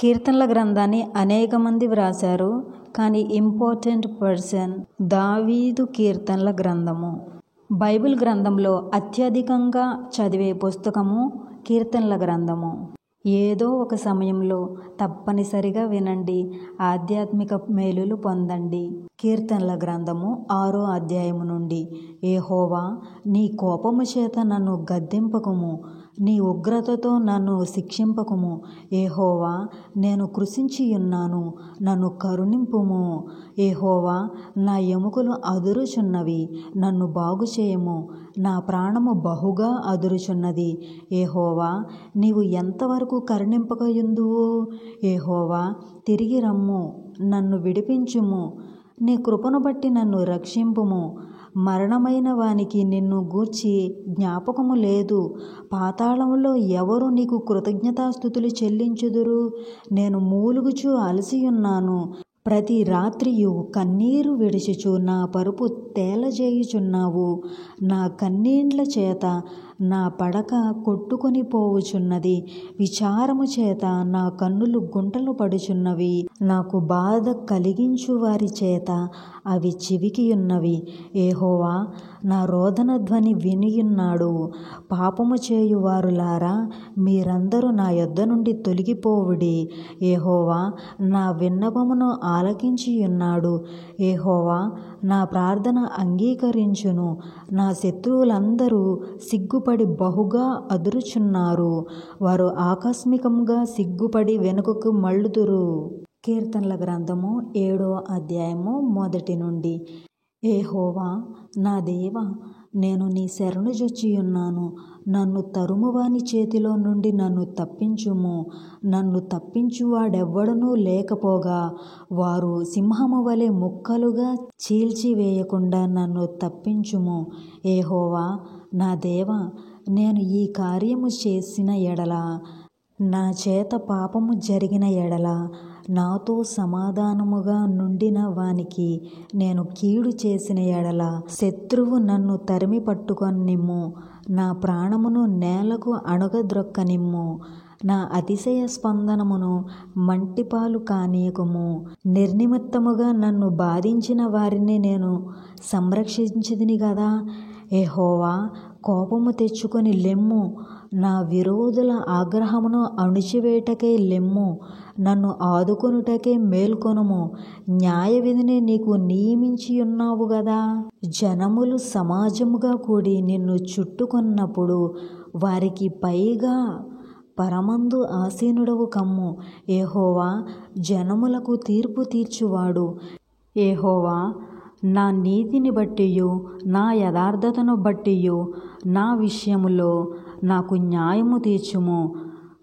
కీర్తనల గ్రంథాన్ని అనేక మంది వ్రాశారు, కానీ ఇంపార్టెంట్ పర్సన్ దావీదు కీర్తనల గ్రంథము. బైబిల్ గ్రంథంలో అత్యధికంగా చదివే పుస్తకము కీర్తనల గ్రంథము. ఏదో ఒక సమయంలో తప్పనిసరిగా వినండి, ఆధ్యాత్మిక మేలులు పొందండి. కీర్తనల గ్రంథము 6వ అధ్యాయము నుండి. యెహోవా, నీ కోపము చేత నన్ను గద్దింపకుము, నీ ఉగ్రతతో నన్ను శిక్షింపకుము. యెహోవా, నేను కృశించియున్నాను, నన్ను కరుణింపుము. యెహోవా, నా ఎముకలు అదురుచున్నవి, నన్ను బాగుచేయము. నా ప్రాణము బహుగా అదురుచున్నది. యెహోవా, నీవు ఎంతవరకు కరుణింపకయుందువు? యెహోవా, తిరిగి రమ్ము, నన్ను విడిపించుము. నీ కృపను బట్టి నన్ను రక్షింపుము. మరణమైన వానికి నిన్ను గూర్చి జ్ఞాపకము లేదు. పాతాళములో ఎవరు నీకు కృతజ్ఞతాస్తుతులు చెల్లించుదురు? నేను మూలుగుచు అలసియున్నాను. ప్రతి రాత్రియు కన్నీరు విడిచుచు నా పరుపు తేలజేయుచున్నావు. నా కన్నీండ్ల చేత నా పడక కొట్టుకొని పోవుచున్నది. విచారము చేత నా కన్నులు గుంటలు పడుచున్నవి. నాకు బాధ కలిగించు వారి చేత అవి చివికియున్నవి. యెహోవా, నా రోదన ధ్వని వినియున్నాడు. పాపము చేయువారులారా, మీరందరూ నా యొద్ద నుండి తొలగిపోవుడి. యెహోవా నా విన్నపమును ఆలకించియున్నాడు. యెహోవా నా ప్రార్థన అంగీకరించును. నా శత్రువులందరూ సిగ్గుపడి బహుగా అదురుచున్నారు. వారు ఆకస్మికంగా సిగ్గుపడి వెనుకకు మళ్ళుదురు. కీర్తనల గ్రంథము 7వ అధ్యాయము 1 నుండి. యెహోవా నా దేవా, నేను నీ శరణు జొచ్చియున్నాను. నన్ను తరుమువాని చేతిలో నుండి నన్ను తప్పించుము. నన్ను తప్పించువాడెవ్వడనూ లేకపోగా వారు సింహము వలె ముక్కలుగా చీల్చివేయకుండా నన్ను తప్పించుము. యెహోవా నా దేవా, నేను ఈ కార్యము చేసిన ఎడల, నా చేత పాపము జరిగిన ఎడల, నాతో సమాధానముగా నుండిన వానికి నేను కీడు చేసిన ఎడల, శత్రువు నన్ను తరిమి పట్టుకొనిమ్ము. నా ప్రాణమును నేలకు అణగద్రొక్కనిమ్ము. నా అతిశయ స్పందనమును మంటిపాలు కానీయకుము. నిర్నిమిత్తముగా నన్ను బాధించిన వారిని నేను సంరక్షించితిని గదా. యెహోవా, కోపము తెచ్చుకొని లెమ్ము. నా విరోధుల ఆగ్రహమును అణిచివేయుటకై లెమ్ము. నన్ను ఆదుకొనుటకై మేల్కొనుము. న్యాయవిధిని నీకు నియమించియున్నావు గదా. జనములు సమాజముగా కూడి నిన్ను చుట్టుకొన్నప్పుడు వారికి పైగా పరమందు ఆసీనుడవు కమ్ము. యెహోవా జనములకు తీర్పు తీర్చువాడు. యెహోవా నా నీతిని బట్టియు నా యథార్థతను బట్టియు నా విషయములో నాకు న్యాయము తీర్చుము.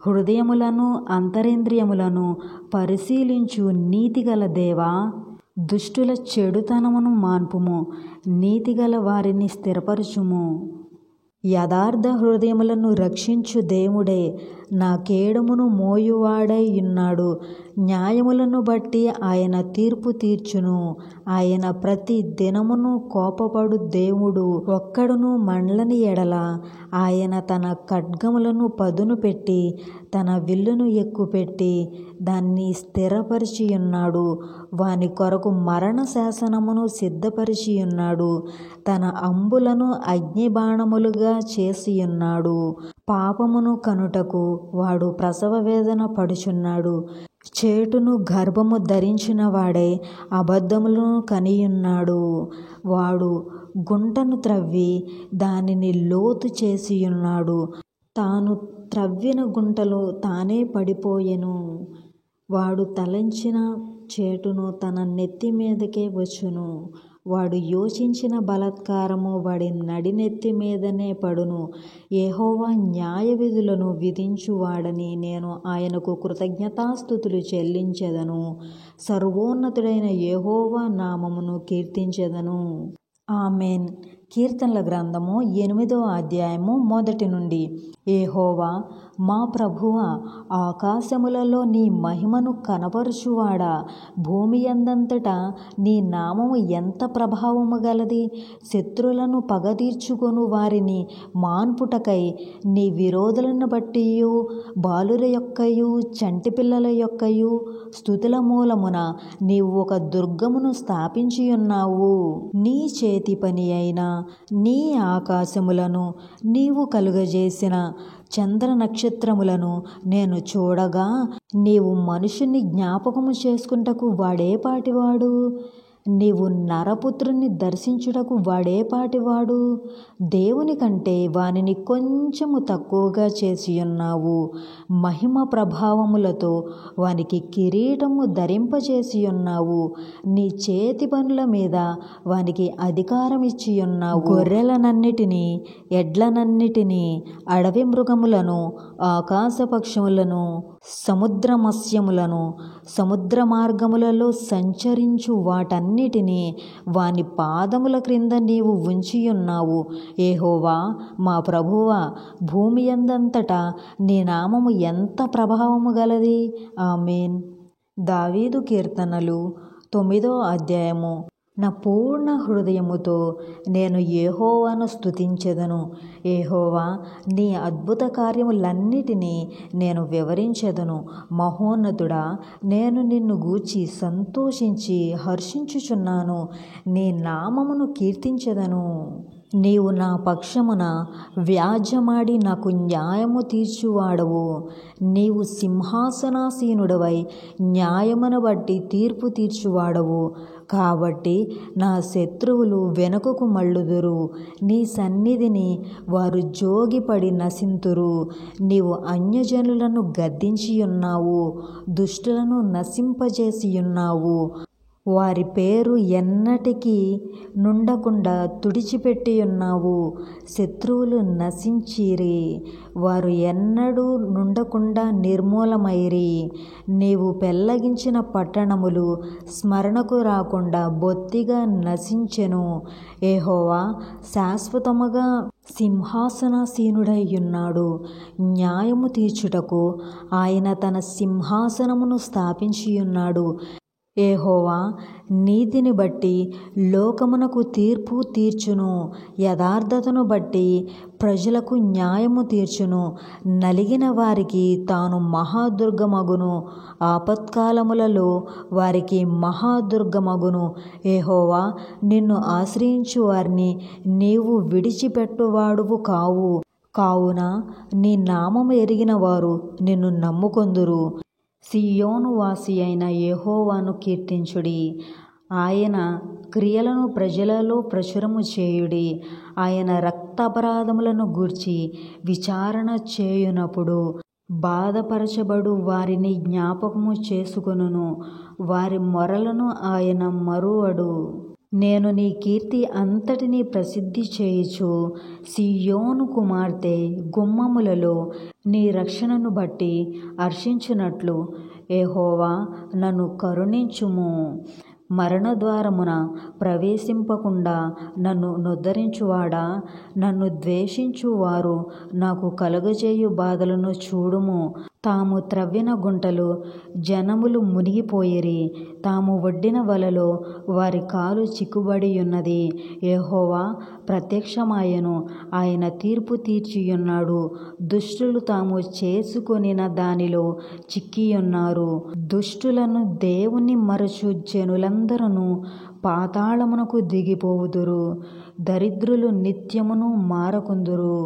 హృదయములను అంతరేంద్రియములను పరిశీలించు నీతిగల దేవా, దుష్టుల చెడుతనమును మాన్పుము. నీతిగల వారిని స్థిరపరచుము. యథార్థ హృదయములను రక్షించు దేవుడే నా కేడమును మోయువాడై ఉన్నాడు. న్యాయములను బట్టి ఆయన తీర్పు తీర్చును. ఆయన ప్రతి దినమును కోపపడు దేవుడు. ఒక్కడును మండలని ఎడల ఆయన తన ఖడ్గములను పదును పెట్టి తన విల్లును ఎక్కుపెట్టి దాన్ని స్థిరపరిచియున్నాడు. వాని కొరకు మరణ శాసనమును సిద్ధపరిచియున్నాడు. తన అంబులను అగ్నిబాణములుగా చేసియున్నాడు. పాపమును కనుటకు వాడు ప్రసవ వేదన పడుచున్నాడు. చేటును గర్భము ధరించిన వాడే అబద్ధములను కనియున్నాడు. వాడు గుంటను త్రవ్వి దానిని లోతు చేసియున్నాడు. తాను త్రవ్విన గుంటలో తానే పడిపోయెను. వాడు తలంచిన చేటును తన నెత్తి మీదకే వచ్చును. వాడు యోచించిన బలాత్కారము వాడి నడినెత్తి మీదనే పడును. యెహోవా న్యాయ విధులను విధించువాడని నేను ఆయనకు కృతజ్ఞతాస్తుతులు చెల్లించెదను. సర్వోన్నతుడైన యెహోవా నామమును కీర్తించెదను. ఆమేన్. కీర్తనల గ్రంథము 8వ అధ్యాయము 1 నుండి. యెహోవా మా ప్రభువా, ఆకాశములలో నీ మహిమను కనపరచువాడా, భూమి యందంతటా నీ నామము ఎంత ప్రభావము గలది. శత్రులను పగదీర్చుకొను వారిని మాన్పుటకై నీ విరోధులను బట్టియు బాలుర యొక్కయు చంటి పిల్లల యొక్కయు స్తుతుల మూలమున నీవు ఒక దుర్గమును స్థాపించియున్నావు. నీ చేతి పని అయిన నీ ఆకాశములను నీవు కలుగజేసిన చంద్ర నక్షత్రములను నేను చూడగా, నీవు మనుషుని జ్ఞాపకము చేసుకుంటకు వాడేపాటివాడు? నీవు నరపుత్రుని దర్శించుటకు వాడేపాటివాడు? దేవుని కంటే వానిని కొంచెము తక్కువగా చేసియున్నావు. మహిమ ప్రభావములతో వానికి కిరీటము ధరింపచేసియున్నావు. నీ చేతి పనుల మీద వానికి అధికారం ఇచ్చియున్నావు. గొర్రెలనన్నిటినీ, ఎడ్లనన్నిటినీ, అడవి మృగములను, ఆకాశ పక్షములను, సముద్ర మత్స్యములను, సముద్ర మార్గములలో సంచరించు వాటన్నిటినీ వాని పాదముల క్రింద నీవు ఉంచియున్నావు. యెహోవా మా ప్రభువా, భూమి యందంతటా నీ నామము ఎంత ప్రభావము గలది. ఆమేన్. దావీదు కీర్తనలు 9వ అధ్యాయము. నా పూర్ణ హృదయముతో నేను యెహోవాను స్తుతించెదను. యెహోవా, నీ అద్భుత కార్యములన్నిటినీ నేను వివరించెదను. మహోన్నతుడా, నేను నిన్ను గూర్చి సంతోషించి హర్షించుచున్నాను. నీ నామమును కీర్తించెదను. నీవు నా పక్షమున వ్యాజ్యమాడి నాకు న్యాయము తీర్చువాడవు. నీవు సింహాసనాసీనుడవై న్యాయమును బట్టి తీర్పు తీర్చువాడవు. కాబట్టి నా శత్రువులు వెనుకకు మళ్ళుదురు. నీ సన్నిధిని వారు జోగిపడి నశింతురు. నీవు అన్యజనులను గద్దించియున్నావు, దుష్టులను నశింపజేసియున్నావు. వారి పేరు ఎన్నటికీ నుండకుండా తుడిచిపెట్టియున్నావు. శత్రువులు నశించిరి, వారు ఎన్నడూ నుండకుండా నిర్మూలమైరి. నీవు పెళ్ళగించిన పట్టణములు స్మరణకు రాకుండా బొత్తిగా నశించెను. యెహోవా శాశ్వతముగా సింహాసనాసీనుడైయున్నాడు. న్యాయము తీర్చుటకు ఆయన తన సింహాసనమును స్థాపించియున్నాడు. యెహోవా నీతిని బట్టి లోకమునకు తీర్పు తీర్చును. యథార్థతను బట్టి ప్రజలకు న్యాయము తీర్చును. నలిగిన వారికి తాను మహాదుర్గమగును. ఆపత్కాలములలో వారికి మహాదుర్గమగును. యెహోవా, నిన్ను ఆశ్రయించు వారిని నీవు విడిచిపెట్టువాడువు కావు. కావున నీ నామము ఎరిగిన వారు నిన్ను నమ్ముకొందురు. సీయోను వాసి అయిన యెహోవాను కీర్తించుడి. ఆయన క్రియలను ప్రజలలో ప్రచురము చేయుడి. ఆయన రక్తాపరాధములను గూర్చి విచారణ చేయునప్పుడు బాధపరచబడు వారిని జ్ఞాపకము చేసుకొనును. వారి మొరలను ఆయన మరువడు. నేను నీ కీర్తి అంతటినీ ప్రసిద్ధి చేయుచు సీయోను కుమార్తె గుమ్మములలో నీ రక్షణను బట్టి హర్షించునట్లు, యెహోవా నన్ను కరుణించుము. మరణద్వారమున ప్రవేశింపకుండా నన్ను నుద్ధరించువాడా, నన్ను ద్వేషించువారు నాకు కలుగజేయు బాధలను చూడుము. తాము త్రవ్విన గుంటలు జనములు మునిగిపోయిరి. తాము ఒడ్డిన వలలో వారి కాలు చిక్కుబడియున్నది. యెహోవా ప్రత్యక్షమాయెను, ఆయన తీర్పు తీర్చియున్నాడు. దుష్టులు తాము చేసుకొనిన దానిలో చిక్కియున్నారు. దుష్టులను దేవుని మరచు జనులందరూ పాతాళమునకు దిగిపోవుదురు. దరిద్రులు నిత్యమును మారకుందురు.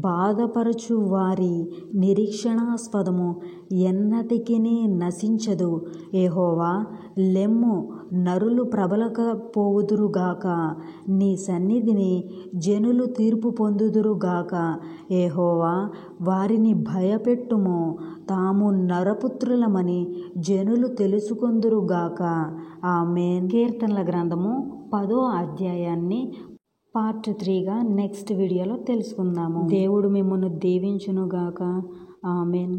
బాధపరచు వారి నిరీక్షణాస్పదము ఎన్నటికినీ నశించదు. యెహోవా, లెమ్ము, నరులు ప్రబలకపోవుదురుగాక. నీ సన్నిధిని జనులు తీర్పు పొందుదురుగాక. యెహోవా, వారిని భయపెట్టుము. తాము నరపుత్రులమని జనులు తెలుసుకొందురుగాక. ఆమేన్. కీర్తనల గ్రంథము 10వ అధ్యాయాన్ని పార్ట్ 3గా నెక్స్ట్ వీడియోలో తెలుసుకుందాము. దేవుడు మిమ్మల్ని దీవించునుగాక. ఆమేన్.